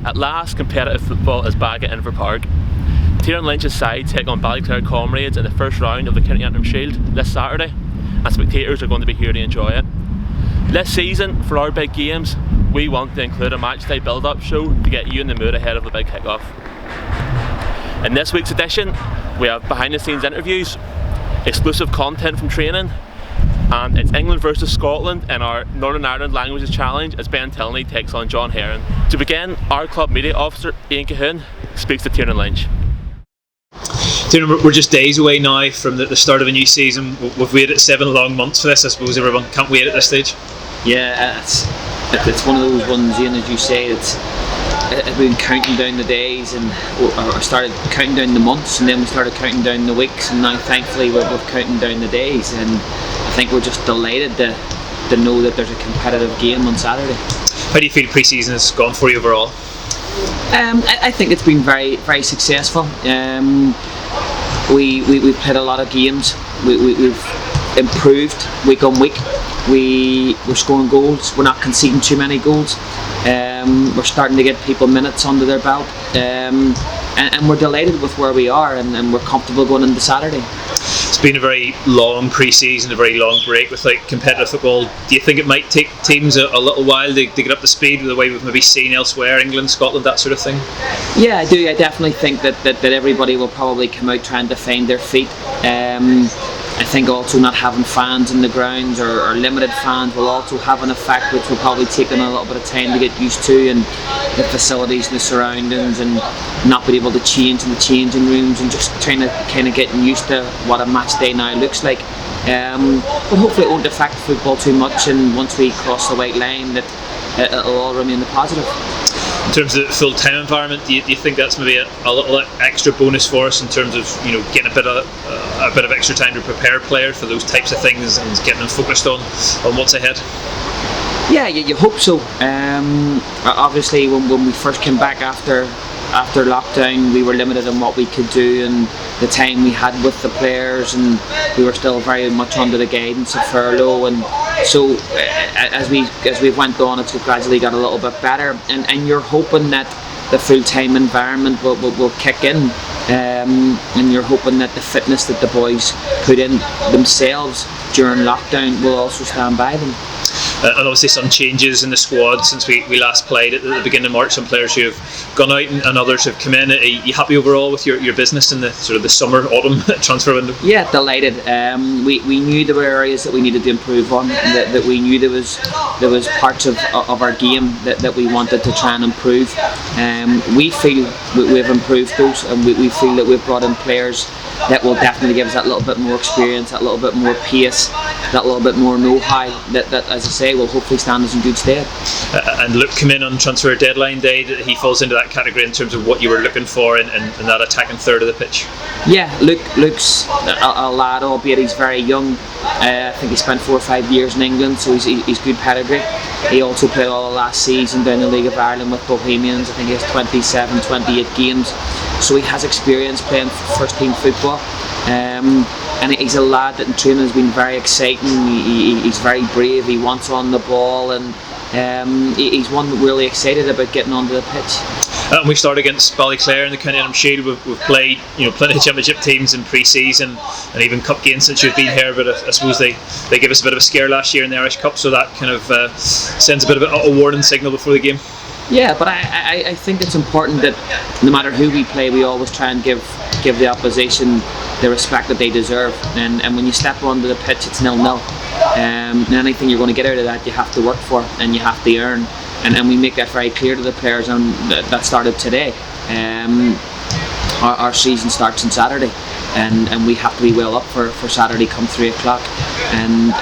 At last, competitive football is back at Inver Park. Tiernan Lynch's side take on Ballyclare Comrades in the first round of the County Antrim Shield this Saturday, and spectators are going to be here to enjoy it. This season, for our big games, we want to include a matchday build-up show to get you in the mood ahead of the big kick-off. In this week's edition, we have behind-the-scenes interviews, exclusive content from training, and it's England versus Scotland in our Northern Ireland Languages Challenge as Tilney takes on Herron. To begin, our club media officer Ian Cahoon speaks to Tiernan Lynch. Tiernan, we're just days away now from the start of a new season. We've waited 7 long months for this. I suppose everyone can't wait at this stage. Yeah, it's one of those ones, Ian, as you say, we've been counting down the days, and I started counting down the months, and then we started counting down the weeks, and now thankfully we're counting down the days, and I think we're just delighted to know that there's a competitive game on Saturday. How do you feel pre-season has gone for you overall? I think it's been very, very successful. We've played a lot of games. We've improved week on week. We're scoring goals. We're not conceding too many goals. We're starting to get people minutes under their belt, and we're delighted with where we are, and we're comfortable going into Saturday. It's been a very long pre-season, a very long break with competitive football. Do you think it might take teams a little while to get up to speed with the way we've maybe seen elsewhere, England, Scotland, that sort of thing? Yeah, I do. I definitely think that everybody will probably come out trying to find their feet. I think also not having fans in the grounds or limited fans will also have an effect, which will probably take them a little bit of time to get used to, and the facilities and the surroundings, and not being able to change in the changing rooms, and just trying to kind of getting used to what a match day now looks like. But hopefully it won't affect football too much, and once we cross the white line that it'll all remain the positive. In terms of the full-time environment, do you think that's maybe a little extra bonus for us in terms of getting a bit of extra time to prepare players for those types of things and getting them focused on what's ahead? Yeah, you hope so. Obviously, when we first came back after lockdown, we were limited on what we could do and the time we had with the players, and we were still very much under the guidance of furlough, and so as we went on, it's gradually got a little bit better, and you're hoping that the full-time environment will kick in, and you're hoping that the fitness that the boys put in themselves during lockdown will also stand by them. And obviously some changes in the squad since we last played at the beginning of March. Some players who have gone out and others have come in. Are you happy overall with your business in the sort of the summer autumn transfer window? Yeah, delighted. We knew there were areas that we needed to improve on. That we knew there was parts of our game that we wanted to try and improve. We feel we've improved those, and we feel that we've brought in players that will definitely give us that little bit more experience, that little bit more pace, that little bit more know-how that as I say, will hopefully stand us in good stead. And Luke came in on transfer deadline day. He falls into that category in terms of what you were looking for in that attacking third of the pitch. Yeah, Luke's a lad, albeit he's very young. I think he spent 4 or 5 years in England, so he's good pedigree. He also played all the last season down the League of Ireland with Bohemians. I think he has 27, 28 games. So he has experience playing first team football. And he's a lad that in training has been very exciting. He's very brave, he wants on the ball, and he's one really excited about getting onto the pitch. And we start against Ballyclare in the County Antrim Shield. We've played plenty of championship teams in pre-season and even cup games since you've been here, but I suppose they gave us a bit of a scare last year in the Irish Cup, so that kind of sends a bit of a warning signal before the game. Yeah, but I think it's important that no matter who we play, we always try and give the opposition the respect that they deserve, and when you step onto the pitch, it's 0-0, and anything you're going to get out of that, you have to work for and you have to earn, and we make that very clear to the players, and that started today. Our season starts on Saturday, and we have to be well up for Saturday come 3 o'clock. And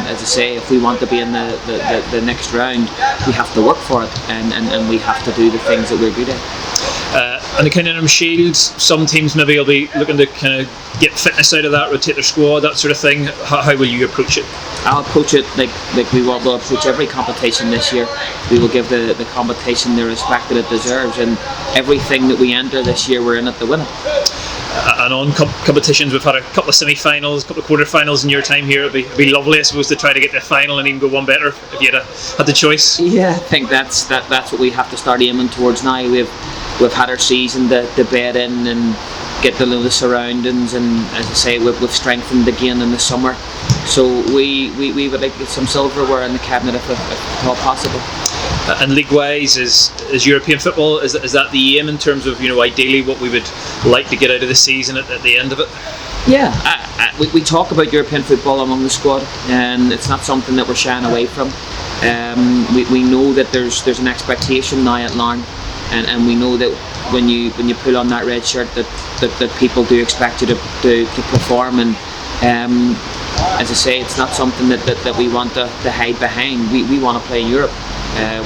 as I say, if we want to be in the next round, we have to work for it, and we have to do the things that we're good at. And the County Antrim Shield, some teams maybe will be looking to kind of get fitness out of that, rotate their squad, that sort of thing. How will you approach it? I'll approach it like we will approach every competition this year. We will give the competition the respect that it deserves, and everything that we enter this year, we're in it to win it. and on competitions. We've had a couple of semi-finals, a couple of quarter-finals in your time here. It'd be lovely, I suppose, to try to get to the final and even go one better if you had the choice. Yeah, I think that's what we have to start aiming towards now. We've had our season to bed in and get to know the surroundings, and as I say, we've strengthened again in the summer. So we would like to get some silverware in the cabinet if at all possible. And league-wise, is European football, is that the aim in terms of, ideally what we would like to get out of the season at the end of it? Yeah, we talk about European football among the squad, and it's not something that we're shying away from. We know that there's an expectation now at Larne, and we know that when you pull on that red shirt that people do expect you to perform, and as I say, it's not something that we want to hide behind. We want to play in Europe.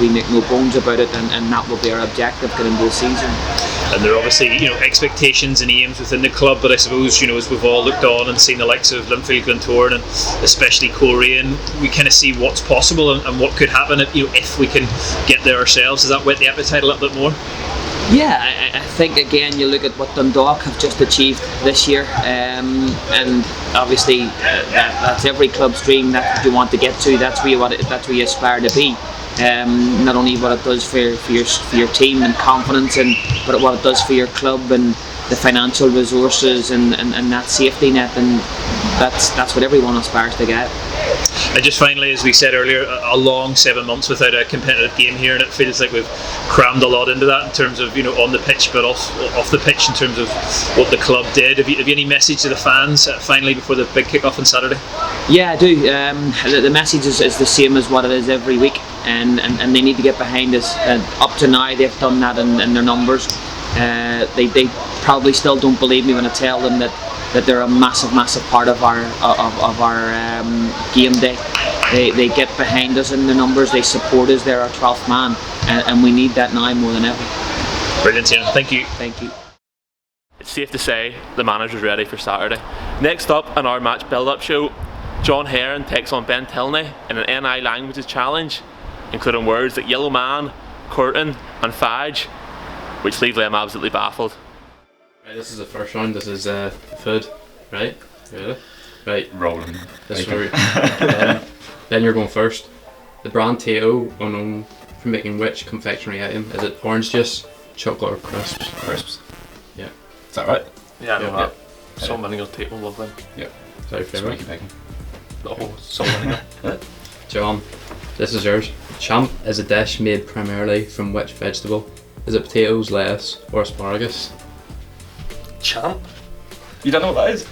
We make no bones about it, and that will be our objective going into the season. And there are obviously, expectations and aims within the club, but I suppose, as we've all looked on and seen the likes of Linfield, Glentoran, and especially Coleraine, we kind of see what's possible and what could happen if we can get there ourselves. Does that whet the appetite a little bit more? Yeah, I think again you look at what Dundalk have just achieved this year, and obviously that's every club's dream. That's what you want to get to. That's where you aspire to be. Not only what it does for your team and confidence, but what it does for your club and the financial resources and that safety net, and that's what everyone aspires to get. And just finally, as we said earlier, a long 7 months without a competitive game here, and it feels like we've crammed a lot into that in terms of on the pitch, but off the pitch in terms of what the club did. Have you any message to the fans finally before the big kick-off on Saturday? Yeah, I do. The message is the same as what it is every week, and they need to get behind us. Up to now, they've done that in their numbers. They probably still don't believe me when I tell them that they're a massive part of our game day. They get behind us in the numbers. They support us. They're our 12th man, and we need that now more than ever. Brilliant, Tiernan. Thank you. Thank you. It's safe to say the manager's ready for Saturday. Next up on our match build-up show, John Herron takes on Ben Tilney in an NI languages challenge, including words like yellow man, curtain and fudge, which leave them absolutely baffled. Right, this is the first round. This is food, right? Really? Right. Rolling. This is where then you're going first. The brand Teo are known for making which confectionery item? Is it orange juice, chocolate or crisps? Crisps. Yeah. Is that right? Yeah, I know Yeah. that. Salt vinegar tape will love them. Yeah. Is that your favourite? Squeaky bacon. The whole salt vinegar. John, this is yours. Champ is a dish made primarily from which vegetable? Is it potatoes, lettuce or asparagus? Champ? You don't know what that is?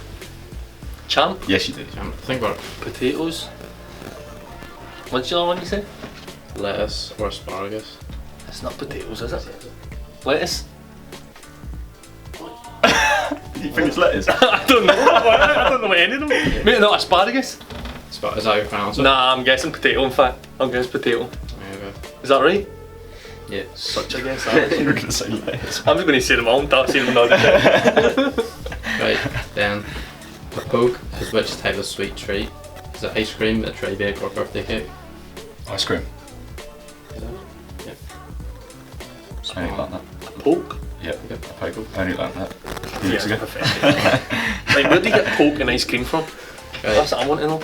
Champ? Yes, you do. Champ. Think about it. Potatoes? What's the other one you said? Lettuce or asparagus? It's not potatoes, is it? Lettuce? You think it's lettuce? I don't know. I don't know any of them. Maybe not asparagus? Is that your final answer? Nah, I'm guessing potato in fact. I'm guessing potato. Okay. Is that right? Yeah. Such a guess that is. You were going to say lettuce. I'm just going to say them all and not see them nod. Right, then a poke is which type of sweet treat? Is it ice cream, a tray bake or birthday cake? Ice cream. Yeah. I only learned that. Poke? Yep. Yep. A poke. I only learned that a few weeks ago. Like, where do you get poke and ice cream from? Right. That's what I want to know.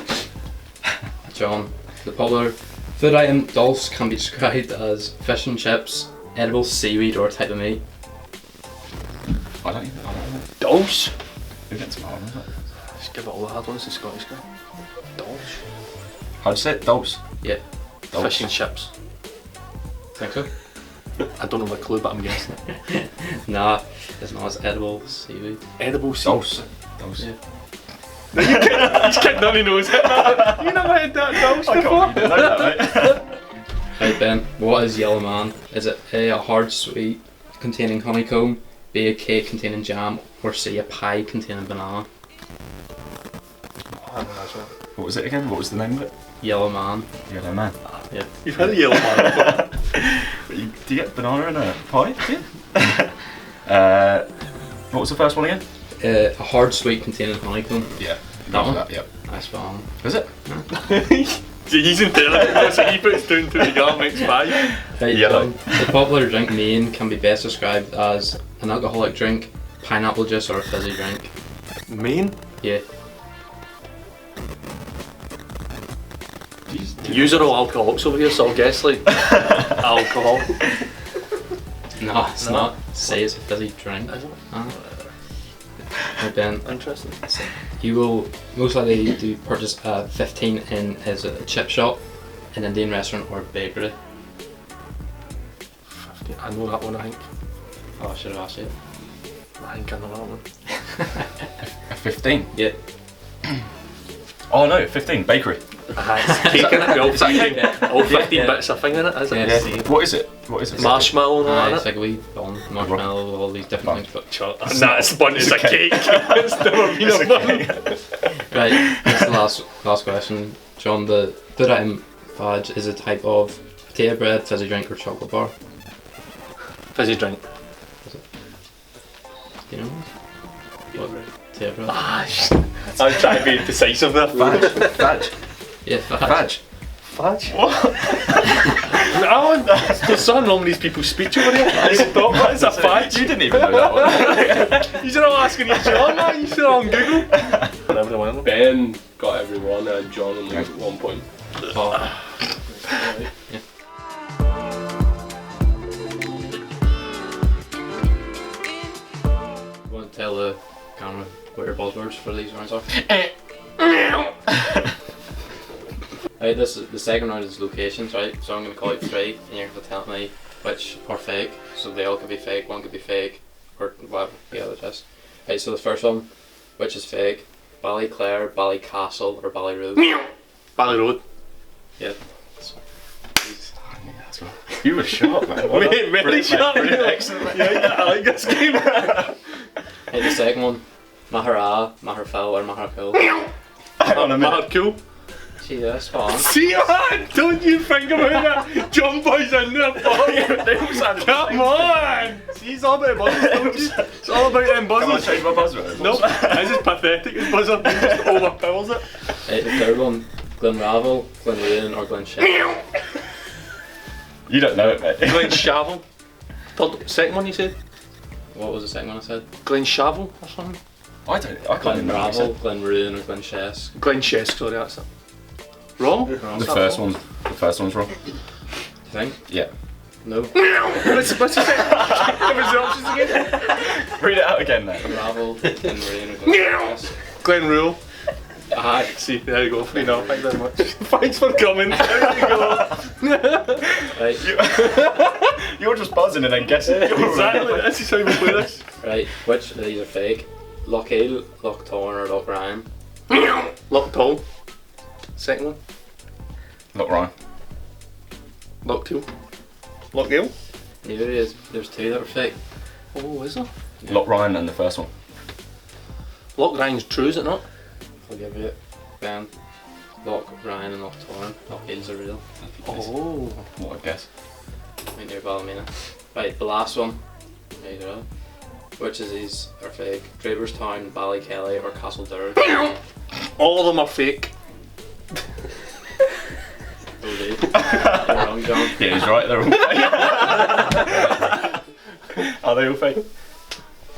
John, the popular food item dulse can be described as fish and chips, edible seaweed or a type of meat. I don't know. Dulce? Who gets some hard ones? Just give it all the hard ones to Scottish guy. Dulce? How'd you say it? Dulce? Yeah. Dulce. Fish and chips. Think so? I don't know the clue, but I'm guessing it. Nah, it's not. It's edible seaweed. Edible seaweed. Dulce. Dulce. Yeah. He's kicked on his nose. You never had that dulce I before? can't know that, mate. Right Ben, what is yellow man? Is it A, a hard sweet containing honeycomb, B, a cake containing jam, or C, a pie containing banana? What was it again? What was the name of it? Yellow man. Yellow man. Yeah. You've had a yellow man before. Do you get banana in a pie? What was the first one again? A hard sweet containing honeycomb. Yeah. That one? Yep. Nice one. Is it? So he's in there, so he puts down to the guy makes five. Right, Yellow. The popular drink main can be best described as an alcoholic drink, pineapple juice or a fizzy drink? Main? Yeah. Use are all alcoholics over here, so I'll guess like alcohol. No, it's not. Say it's a fizzy drink. Right then, Interesting. you will most likely do purchase 15 in as a chip shop, an Indian restaurant or bakery. I know that one, I think. Oh, I should have asked you. I think I know that one. A 15? Yeah. Oh no, 15, bakery. It's cake in it, all 15 bits of thing in it, isn't it? Yeah. What is it? What is it? Marshmallow and all It's that. like a wee bun, marshmallow, all these different things. But Nah, it's bun, it's a cake. It's never been a bun. right, that's the last question. John, the Buddha fudge is a type of potato bread, fizzy drink, or chocolate bar. Fizzy drink. Do you know what? Potato bread. I'm trying to be decisive there. Fudge. Yeah, fudge. Fudge. Fudge? What? No, there's something wrong with these people's speech over here. What is a fudge? You didn't even know that one. You're all asking each other, man. You should on Google. Whatever one. Ben got everyone and John only got 1 point. Oh. Yeah. You want to tell the camera what your buzzwords for these rounds are? Right, the second round is locations, right? So I'm going to call out 3 and you're going to tell me which are fake. So they all could be fake, one could be fake, or whatever the other is. Right, so the first one, which is fake? Ballyclare, Ballycastle, or Ballyroad? Bally Road. Yeah. You were sharp, man. Really sharp. Excellent. Yeah, I like this game. Hey, the second one, Mahara, Maharfell, or Maharcool? Hang on a minute. Mad cool. Gee, that's fun. See, man, don't you think about that? John Boy's in there, boy. Come on. See, it's all about buzzers, don't you? It's all about them Can I buzzers. change my buzzword? Nope, this is pathetic. His buzzer just overpowers it. Hey, the third one, Glenravel, Glenruin, or Glenship? You don't know it, mate. Glen Shavel. Second one you said? What was the second one I said? Glen Shavel or something? I can't even know what you Glenravel, Glenruin, or Glenchess? Glen Shesk, sorry, that's it. Wrong? Wrong. said. The first one's wrong. You think? Yeah. No. What's he say? Give us the options again. Read it out again, then. Glenravel, Glenruin, or Glenchess? Glen Rule. Aye. See, there you go. 3-0. Thank you very much. Thanks for coming. There you go. Right. You're just buzzing and then guessing. Exactly. This is how we play this. Right, which of these are fake? Lochhill, Lochtorn, or Lochrime? Lock Tall. Second one. Look, Ryan. Lock Two. Lock Gale. Neither is. There's 2 that were fake. Oh, is there? Look, Ryan and the first one. Lock Ryan's true, is it not? I'll give you it. Ben. Loch Ryan and Lochtorn. Lochhill's are real. Oh. What a guess. Right near Ballymena. Right, the last one. There you go. Which of these are fake? Draperstown, Ballykelly, or Castlederg? All of them are fake. Oh, dude. You're wrong, John. Yeah, he's right. They're all fake. Are they all fake?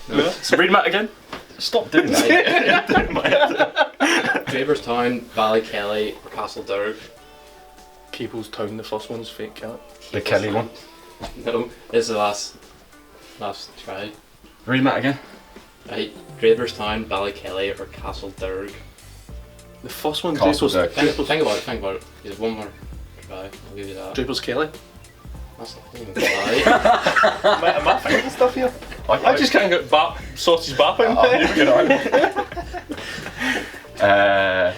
No. So read them out again. Stop doing that. You're doing my head. Draperstown, Ballykelly, or Castlederg? People's Town, the first one's fake, yeah. The Kelly one. No, this is the last try. Read that again. Right, Draperstown, Ballykelly, or Castlederg? The first one, Castlederg. Think about it. There's one more try, I'll give you that. Draper's Kelly. That's not even right. Am I finding stuff here? I just can't get sausage bapping. I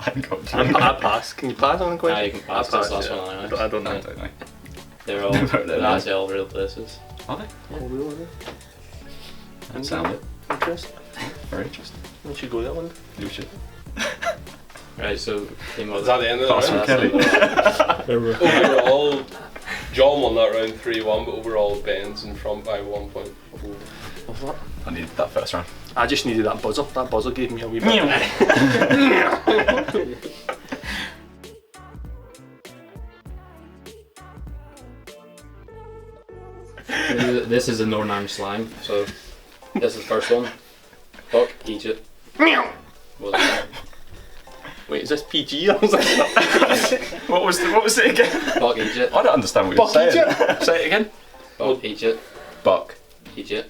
haven't got I pass. Can you pass on the question? Ah, you can pass this last one anyway. I don't know. I don't know. They're actually all real places. Are they? Oh, really? That sound it. Interesting. Very interesting. We should go that one. You should. Right, so team Is that the end of Pass the from round? Kelly. Overall, John won that round 3-1, but overall Ben's in front by 1 point. What's that? I needed that first round. I just needed that buzzer. That buzzer gave me a wee bit. the this is a Northern Irish slang, so this is the first one. Fuck Egypt. Was it? Wait, is this PG? I was like, what was it again? Fuck Egypt. I don't understand what you're Buck saying. Egypt. Say it again. Fuck Egypt. Buck. Egypt.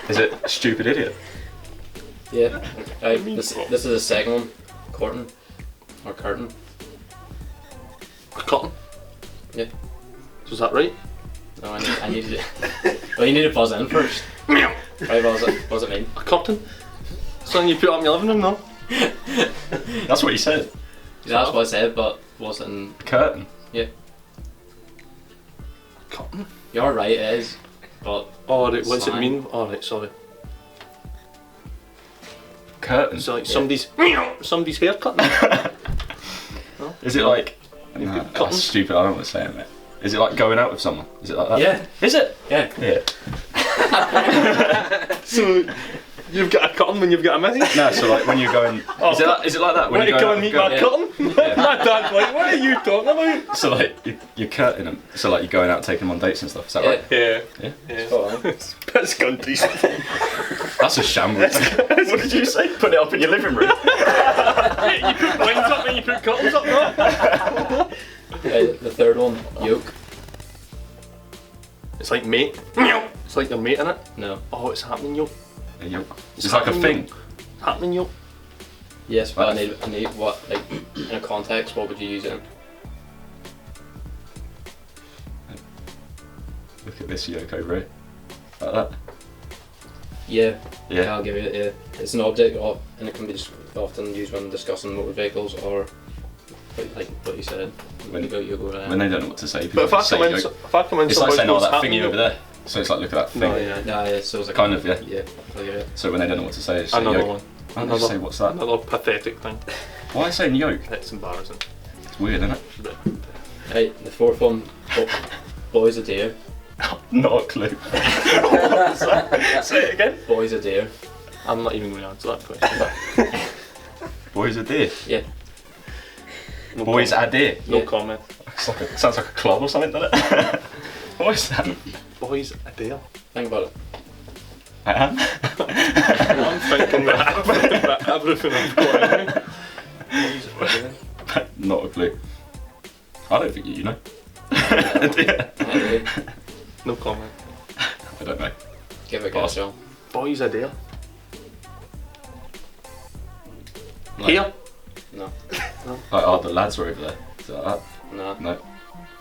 Is it stupid idiot? Yeah. Right, this is the second one. Curtain. Or curtain. Cotton. Yeah. Was that right? No, I need to. Well, you need to buzz in first. Right, what does it mean? A curtain. Something you put up in your living room, no? That's what he said. That's what I said, but was it in. Curtain. Yeah. Curtain. You're right, it is. But. Oh, right, what's it slang. mean? Oh, right, sorry. Curtain. So like Yeah. somebody's hair cutting. Is it like? You Nah, put that's curtains? stupid. I don't want to say it, mate. Is it like going out with someone? Is it like that? Yeah. Is it? Yeah. Yeah. So you've got a curtain when you've got a message? No, so like when you're going. Is it like that? When Want to you're come going and meet out, my go- curtain? Yeah. My dad's like, what are you talking about? So like you're curtaining them. So like you're going out taking them on dates and stuff. Is that right? Yeah. Yeah. Spot on. That's countries. That's a shambles. What did you say? Put it up in your living room. You put blinds up and you put curtains up, no? Right, the third one. Yoke. It's like mate. It's like your mate in it. No. Oh, it's happening, yo. It's like a thing. Happening, yo. Yes, but Right. I need what, like, in a context, what would you use it in? Look at this yoke over here. Like that. Yeah. Yeah. I'll give you it, yeah. It's an object, and it can be often used when discussing motor vehicles or, like what you said, when you go there. When they don't know what to say, But people if I just say come in, yoke. if I come in, It's like saying, oh, that happening, thingy yo. over there. So it's like, look at that thing. No, yeah. Nah, yeah, so it's like Kind of, yeah. Yeah, I'll give it. So when they don't know what to say, it's say Another yoke. one. Why don't they say, what's that? Another pathetic thing. Why are you saying yoke? It's embarrassing. It's weird, isn't it? But Right, the fourth one. Boys a deer. Not a clue. Say it again. Boys a deer. I'm not even going to answer that question. Boys are deer. Yeah. No Boys comment. are deer. No Yeah. comment. Sounds like a club or something, doesn't it? What is that? Boys a deer. Think about it. I am. I'm thinking that everything I've got. Boys a deer. Not a clue. I don't think you know. Anyway, No comment. I don't know. give it a guess, John. Boys a deer. No. Here. No. Like, oh, the lads were over there. Is that that? No. No.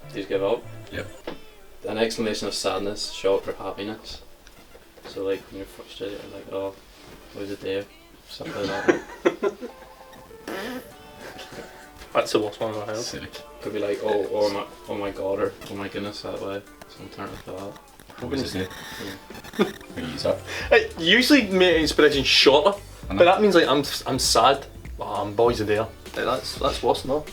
Please give up. Yep. An exclamation of sadness, short for happiness. So like when you're frustrated, you're like, oh, boys a deer. Something like that. That's the worst one I've heard. Silly. Could be like, oh my god, or oh my goodness, that way. Something like that. What was it? We use that. It usually make expression shorter, I know. but that means like I'm sad. Boys are there. Like, that's worse, no?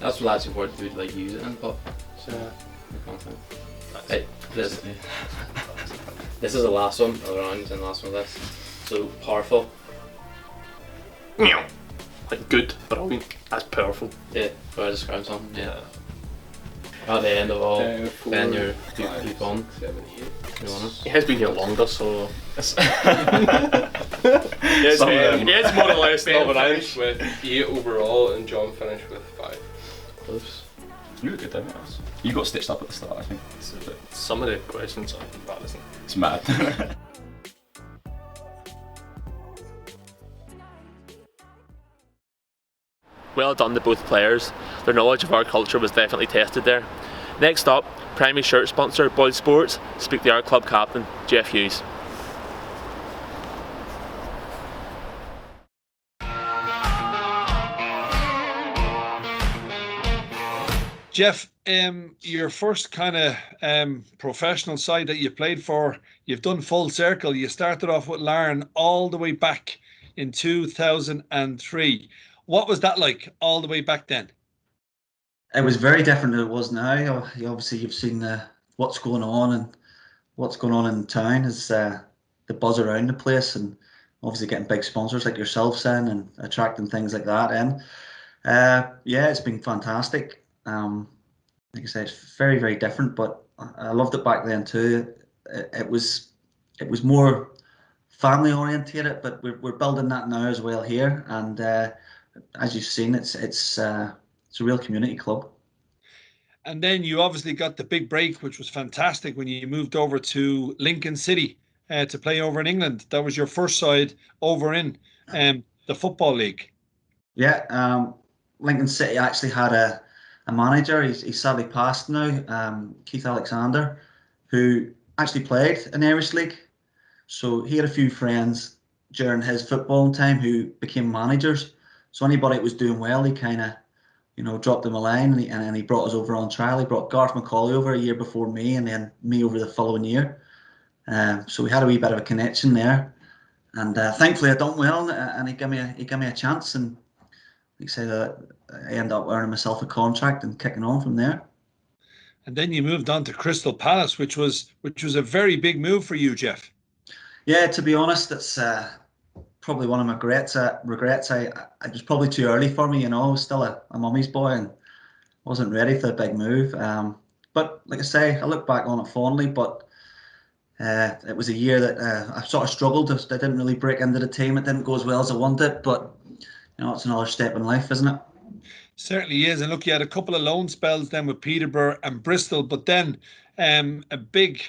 That's the last word we'd like use it in, but So, I can't think. Hey, this is the last one, or round and last one of this. So powerful. like good, brilliant. That's powerful. Yeah, where I describe something. Yeah. At the end of all, 4, then you're 5, keep on. 7, 8. You want it? He has been here longer, so Some he of them. is more or less Ben Northern finished Irish. with 8 overall and John finished with 5. Close. You were good though, mate. You got stitched up at the start, I think. Some of the questions are embarrassing. It's mad. Well done to both players. Their knowledge of our culture was definitely tested there. Next up, primary shirt sponsor Boylesports speak to our club captain, Jeff Hughes. Jeff, your first kind of professional side that you played for, you've done full circle. You started off with Larne all the way back in 2003. What was that like all the way back then? It was very different than it was now. Obviously, you've seen what's going on in town is the buzz around the place, and obviously getting big sponsors like yourselves in and attracting things like that in. Yeah, it's been fantastic. Like I say, it's very, very different, but I loved it back then too. It was more family orientated, but we're building that now as well here. And as you've seen, it's a real community club. And then you obviously got the big break, which was fantastic when you moved over to Lincoln City to play over in England. That was your first side over in the Football League. Yeah, Lincoln City actually had a manager. He's sadly passed now, Keith Alexander, who actually played in the Irish League. So he had a few friends during his football time who became managers. So anybody that was doing well, he kind of, dropped them a line, and he brought us over on trial. He brought Garth McCauley over a year before me, and then me over the following year. So we had a wee bit of a connection there, and thankfully I done well, and he gave me a chance, and like I said, I ended up earning myself a contract and kicking on from there. And then you moved on to Crystal Palace, which was a very big move for you, Jeff. Yeah, to be honest, it's probably one of my regrets. I it was probably too early for me. I was still a mummy's boy and wasn't ready for the big move. But like I say, I look back on it fondly. But it was a year that I sort of struggled. I didn't really break into the team. It didn't go as well as I wanted. But it's another step in life, isn't it? Certainly is. And look, you had a couple of loan spells then with Peterborough and Bristol, but then a big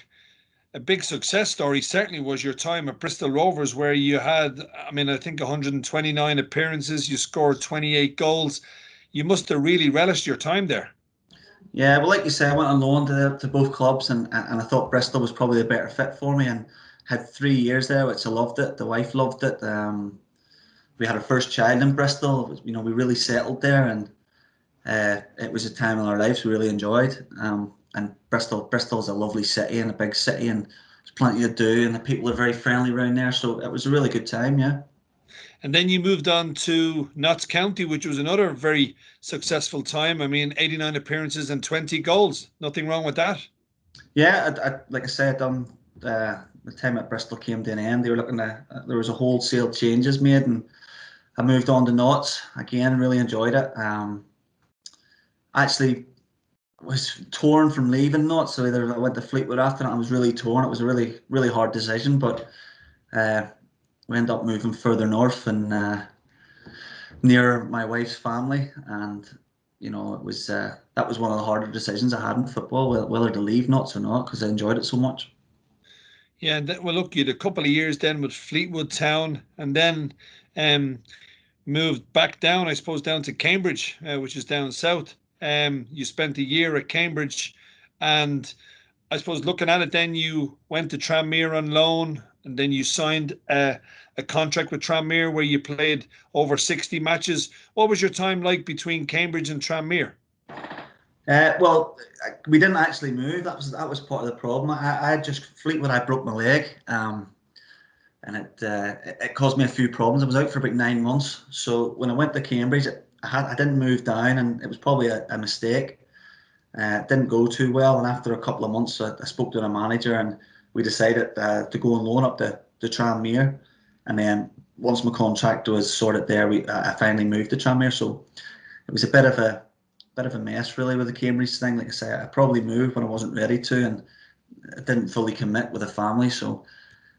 success story certainly was your time at Bristol Rovers, where you had, I think 129 appearances, you scored 28 goals. You must have really relished your time there. Yeah, well, like you say, I went on loan to both clubs, and I thought Bristol was probably a better fit for me, and had 3 years there, which I loved it. The wife loved it. We had our first child in Bristol. We really settled there, and it was a time in our lives we really enjoyed. And Bristol's a lovely city and a big city, and there's plenty to do, and the people are very friendly around there. So it was a really good time, yeah. And then you moved on to Notts County, which was another very successful time. 89 appearances and 20 goals. Nothing wrong with that. Yeah, like I said, the time at Bristol came to an end. They were looking there was a wholesale changes made, and I moved on to Notts again. Really enjoyed it. Actually was torn from leaving Notts, so either I went to Fleetwood after that. I was really torn. It was a really, really hard decision, but we ended up moving further north and near my wife's family, and it was that was one of the harder decisions I had in football, whether to leave Notts or not, because I enjoyed it so much. Yeah, and well, look, you had a couple of years then with Fleetwood Town, and then moved back down, I suppose, down to Cambridge, which is down south. You spent a year at Cambridge, and I suppose looking at it, then you went to Tranmere on loan, and then you signed a contract with Tranmere where you played over 60 matches. What was your time like between Cambridge and Tranmere? Well, we didn't actually move. That was part of the problem. I just Fleetwood. I broke my leg, and it caused me a few problems. I was out for about 9 months. So when I went to Cambridge, I didn't move down, and it was probably a mistake. It didn't go too well, and after a couple of months, I spoke to a manager, and we decided to go on loan up to Tranmere. And then once my contract was sorted there, I finally moved to Tranmere. So it was a bit of a mess really with the Cambridge thing. Like I say, I probably moved when I wasn't ready to, and I didn't fully commit with a family. So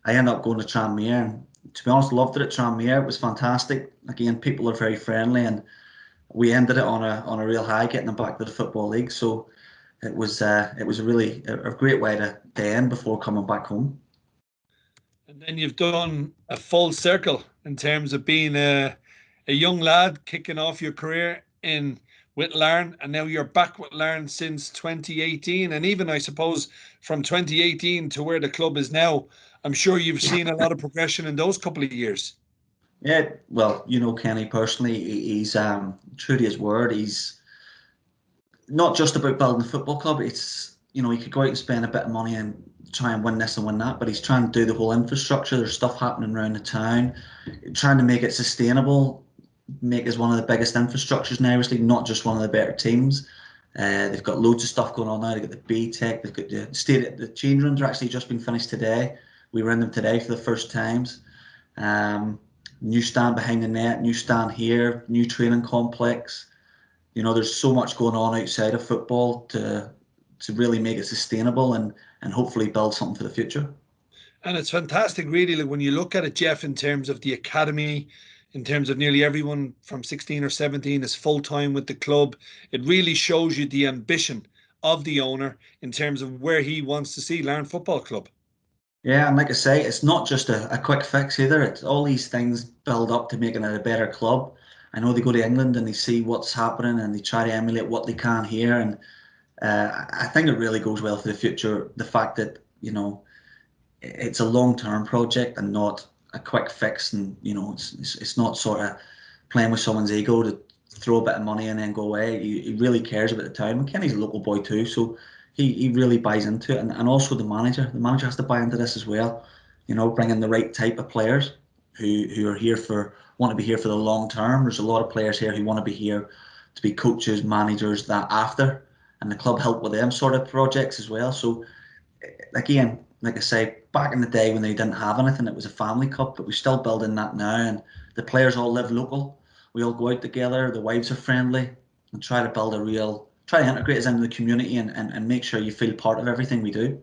I ended up going to Tranmere, and to be honest, loved it at Tranmere. It was fantastic. Again, people are very friendly, and we ended it on a real high, getting them back to the Football League. So it was really a great way to end before coming back home. And then you've done a full circle in terms of being a young lad kicking off your career with Larne, and now you're back with Larne since 2018. And even, I suppose, from 2018 to where the club is now, I'm sure you've seen a lot of progression in those couple of years. Yeah, well, Kenny personally, he's true to his word. He's not just about building a football club. It's, he could go out and spend a bit of money and try and win this and win that, but he's trying to do the whole infrastructure. There's stuff happening around the town, trying to make it sustainable, make us one of the biggest infrastructures in the Irish League, not just one of the better teams. They've got loads of stuff going on now. They've got the B-Tech, they've got the change rooms are actually just been finished today. We were in them today for the first times. New stand behind the net, new stand here, new training complex. There's so much going on outside of football to to really make it sustainable and hopefully build something for the future. And it's fantastic, really, like when you look at it, Jeff, in terms of the academy, in terms of nearly everyone from 16 or 17 is full time with the club. It really shows you the ambition of the owner in terms of where he wants to see Larne Football Club. Yeah, and like I say, it's not just a quick fix either. It's all these things build up to making it a better club. I know they go to England and they see what's happening and they try to emulate what they can here. And I think it really goes well for the future. The fact that, it's a long-term project and not a quick fix. And, it's not sort of playing with someone's ego to throw a bit of money and then go away. He really cares about the town. And Kenny's a local boy too, so he really buys into it. And also the manager. The manager has to buy into this as well. Bringing the right type of players who are want to be here for the long term. There's a lot of players here who want to be here to be coaches, managers, that after. And the club help with them sort of projects as well. So again, like I say, back in the day when they didn't have anything, it was a family cup, but we're still building that now. And the players all live local. We all go out together. The wives are friendly and try to integrate us into the community and make sure you feel part of everything we do.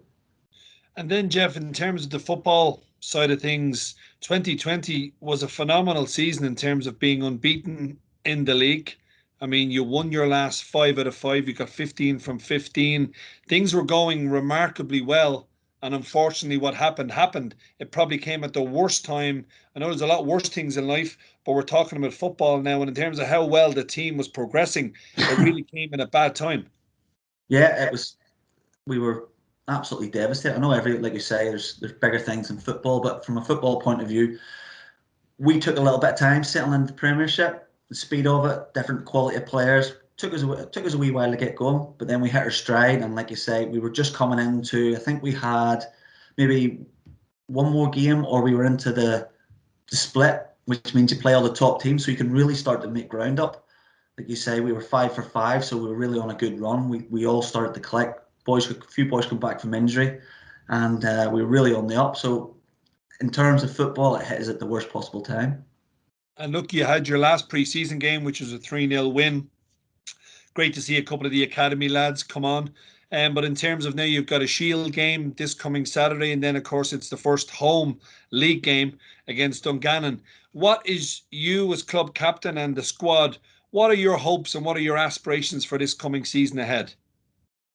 And then, Jeff, in terms of the football side of things, 2020 was a phenomenal season in terms of being unbeaten in the league. I mean, you won your last 5 out of 5. You got 15 from 15. Things were going remarkably well. And unfortunately, what happened. It probably came at the worst time. I know there's a lot worse things in life, but we're talking about football now. And in terms of how well the team was progressing, it really came at a bad time. Yeah, it was. We were absolutely devastated. I know like you say, there's bigger things in football, but from a football point of view, we took a little bit of time settling into the Premiership, the speed of it, different quality of players. Took us a wee while to get going, but then we hit our stride, and like you say, we were just coming into. I think we had maybe one more game, or we were into the split, which means you play all the top teams, so you can really start to make ground up. Like you say, we were 5 for 5, so we were really on a good run. We all started to click. A few boys come back from injury, and we were really on the up. So in terms of football, it hit us at the worst possible time. And look, you had your last pre-season game, which was a 3-0 win. Great to see a couple of the academy lads come on. But in terms of now, you've got a Shield game this coming Saturday, and then, of course, it's the first home league game against Dungannon. What is you as club captain and the squad, what are your hopes and what are your aspirations for this coming season ahead?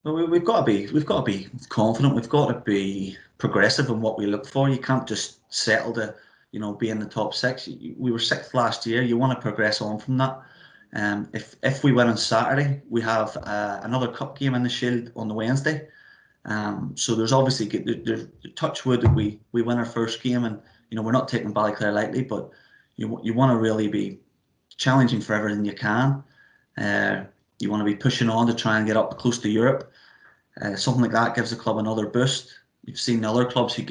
Well, we've got to be confident. We've got to be progressive in what we look for. You can't just settle to, be in the top 6. We were 6th last year. You want to progress on from that. If we win on Saturday, we have another cup game in the Shield on the Wednesday. So there's obviously touch wood that we win our first game, and we're not taking Ballyclare lightly, but you want to really be challenging for everything you can. You want to be pushing on to try and get up close to Europe. Something like that gives the club another boost. You've seen other clubs who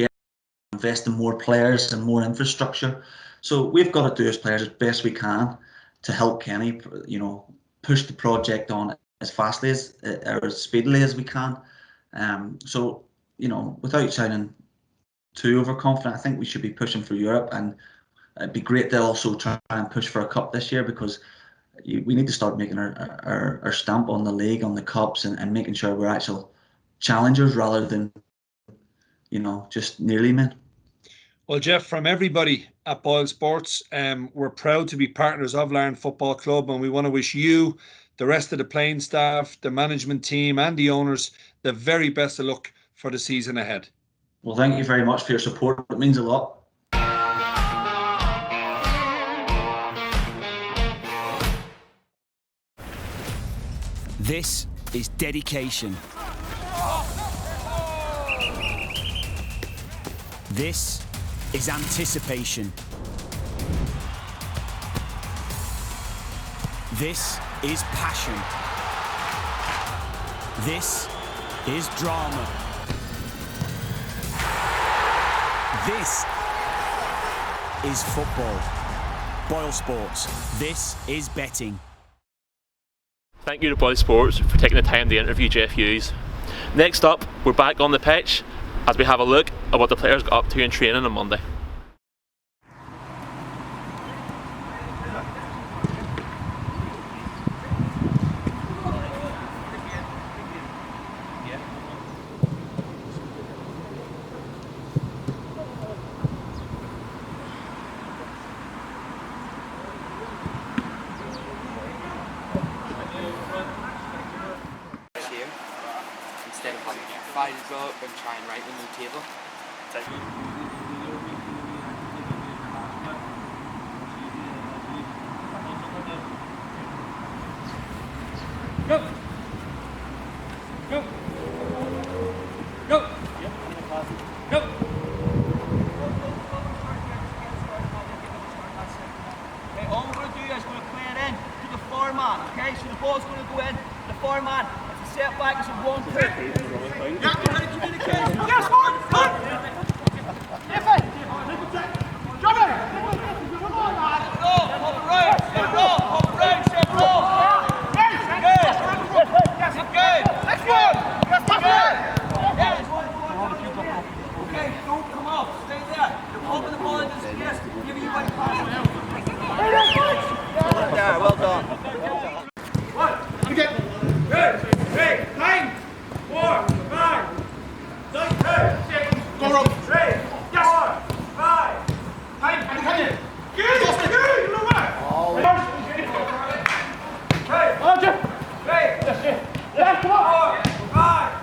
invest in more players and more infrastructure. So we've got to do as players as best we can to help Kenny, push the project on as fastly or as speedily as we can. So, without sounding too overconfident, I think we should be pushing for Europe, and it'd be great to also try and push for a cup this year, because we need to start making our stamp on the league, on the cups, and making sure we're actual challengers rather than, just nearly men. Well, Jeff, from everybody at Boylesports, we're proud to be partners of Larne Football Club, and we want to wish you, the rest of the playing staff, the management team and the owners the very best of luck for the season ahead. Well, thank you very much for your support. It means a lot. This is dedication. This is anticipation. This is passion. This is drama. This is football. Boylesports. This is betting. Thank you to Boylesports for taking the time to interview Jeff Hughes. Next up, we're back on the pitch as we have a look at what the players got up to in training on Monday. 5 as well and try and right in the table. Go! Go! Go! Go! Okay, all we're going to do is we're going to clear in to the 4-man. Okay, so the ball's going to go in the 4-man. It's a setback, it's a 1-2. Yeah, good headed communication. Yes, one! Jump in! Come on, man! Go! Pop around! Pop around! Set ball! Yes, good! Next one! Yes, good! Yes! Okay, don't come off. Stay there. You're popping the ball into the space. Give you one pass. Yeah, well done. One. Okay. Good. 3. 9. 4. 5. 6. Go rope. 3. Yes. 4. 5. 9. Good. Good. Look back. Hey. Roger. 3. Yes. 4. 5.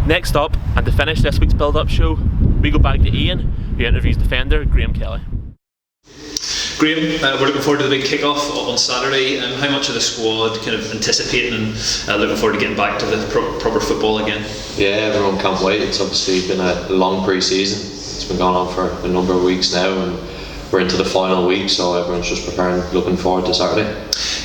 Next up, and to finish this week's build-up show, we go back to Ian, who interviews defender Graham Kelly. Graham, we're looking forward to the big kick-off on Saturday. How much of the squad kind of anticipating and looking forward to getting back to the proper football again? Yeah, everyone can't wait. It's obviously been a long pre-season. It's been going on for a number of weeks now, and we're into the final week, so everyone's just preparing, looking forward to Saturday.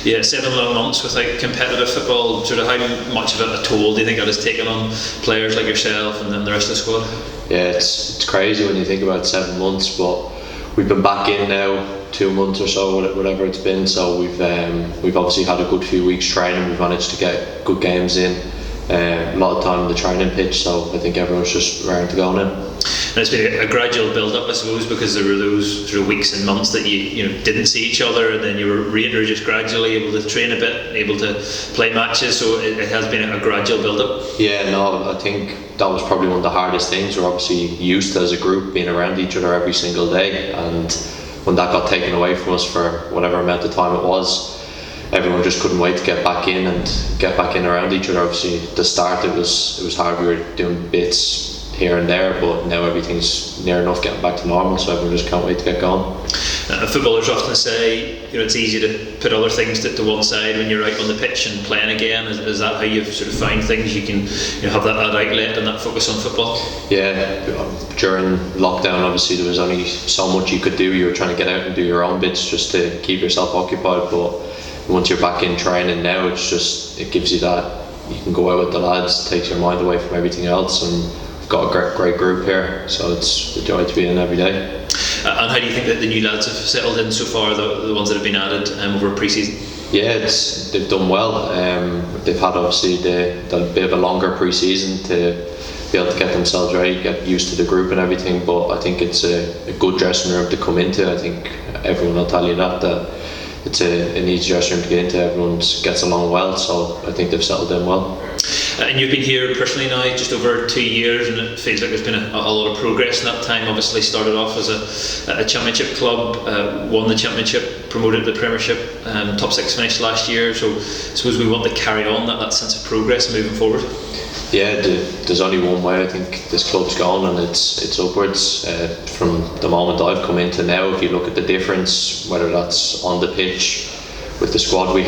Yeah, 7 long months without competitive football. Sort of how much of a toll do you think that has taken on players like yourself and then the rest of the squad? Yeah, it's crazy when you think about 7 months, but we've been back in now 2 months or so, whatever it's been. So we've obviously had a good few weeks training. We've managed to get good games in, a lot of time on the training pitch. So I think everyone's just raring to go now. And it's been a gradual build-up, I suppose, because there were those sort of weeks and months that you didn't see each other, and then you were reintroduced gradually, able to train a bit, able to play matches. So it has been a gradual build-up. Yeah, no, I think that was probably one of the hardest things. We're obviously used to, as a group, being around each other every single day, and when that got taken away from us for whatever amount of time it was, everyone just couldn't wait to get back in around each other. Obviously, at the start it was hard. We were doing bits here and there, but now everything's near enough getting back to normal, so everyone just can't wait to get going. Footballers often say it's easy to put other things to one side when you're out on the pitch and playing again. Is that how you've sort of found things? You can have that outlet and that focus on football? Yeah, during lockdown obviously there was only so much you could do. You were trying to get out and do your own bits just to keep yourself occupied, but once you're back in training now, it gives you that, you can go out with the lads, takes your mind away from everything else, and we've got a great group here, so it's a joy to be in every day. And how do you think that the new lads have settled in so far, the ones that have been added over pre-season? Yeah, they've done well. They've had obviously the bit of a longer pre-season to be able to get themselves ready, get used to the group and everything, but I think it's a good dressing room to come into. I think everyone will tell you that it's an easy dressing room to get into. Everyone gets along well, so I think they've settled in well. And you've been here personally now just over 2 years, and it feels like there's been a lot of progress in that time. Obviously started off as a championship club, won the championship, promoted to the Premiership, top 6 finished last year, so I suppose we want to carry on that sense of progress moving forward. Yeah, there's only one way I think this club's gone, and it's upwards. From the moment I've come into now, if you look at the difference, whether that's on the pitch, with the squad we've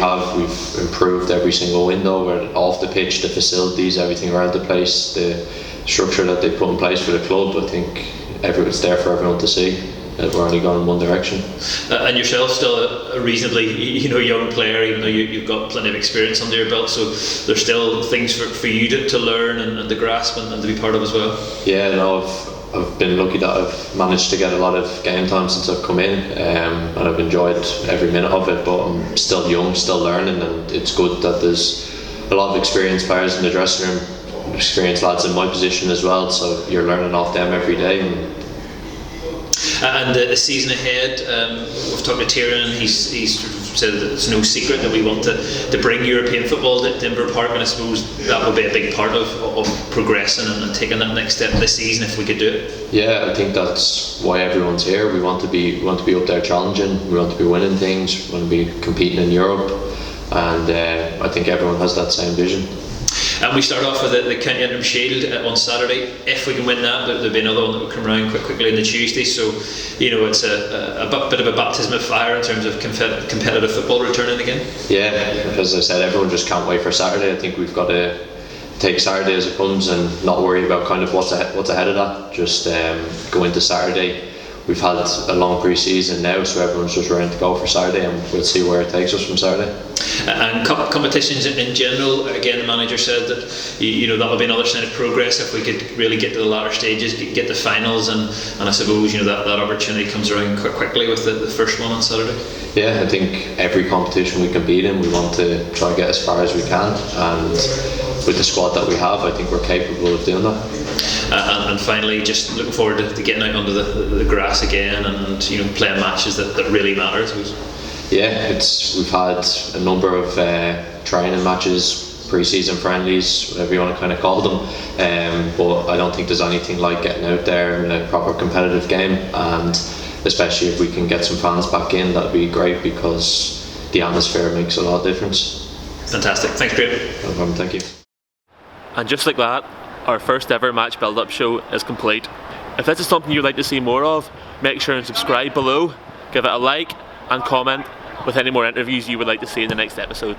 improved every single window. We're off the pitch, the facilities, everything around the place, the structure that they put in place for the club. I think it's there for everyone to see. We're only going in one direction. And yourself, still a reasonably young player, even though you've got plenty of experience under your belt. So there's still things for you to learn and to grasp and to be part of as well. Yeah, no, I've been lucky that I've managed to get a lot of game time since I've come in, and I've enjoyed every minute of it, but I'm still young, still learning, and it's good that there's a lot of experienced players in the dressing room, experienced lads in my position as well, so you're learning off them every day. And the season ahead, we've talked to Tiernan, he's sort of said that it's no secret that we want to bring European football to Inver Park, and I suppose that will be a big part of progressing and taking that next step this season if we could do it. Yeah, I think that's why everyone's here. We want to be up there challenging, we want to be winning things, we want to be competing in Europe, and I think everyone has that same vision. And we start off with the County Antrim Shield on Saturday. If we can win that, there'll be another one that will come around quite quickly on the Tuesday. So, it's a bit of a baptism of fire in terms of competitive football returning again. Yeah, as I said, everyone just can't wait for Saturday. I think we've got to take Saturday as it comes and not worry about kind of what's ahead of that. Just go into Saturday. We've had a long pre-season now, so everyone's just ready to go for Saturday, and we'll see where it takes us from Saturday. And competitions in general, again, the manager said that that'll be another sign of progress if we could really get to the latter stages, get the finals, and I suppose that opportunity comes around quite quickly with the first one on Saturday. Yeah, I think every competition we compete in, we want to try and get as far as we can, and with the squad that we have, I think we're capable of doing that. And finally, just looking forward to getting out onto the grass again and playing matches that really matter, I suppose. Yeah, we've had a number of training matches, pre-season friendlies, whatever you want to kind of call them, but I don't think there's anything like getting out there in a proper competitive game, and especially if we can get some fans back in, that'd be great, because the atmosphere makes a lot of difference. Fantastic, thanks Graham. No problem, thank you. And just like that, our first ever match build-up show is complete. If this is something you'd like to see more of, make sure and subscribe below, give it a like and comment with any more interviews you would like to see in the next episode.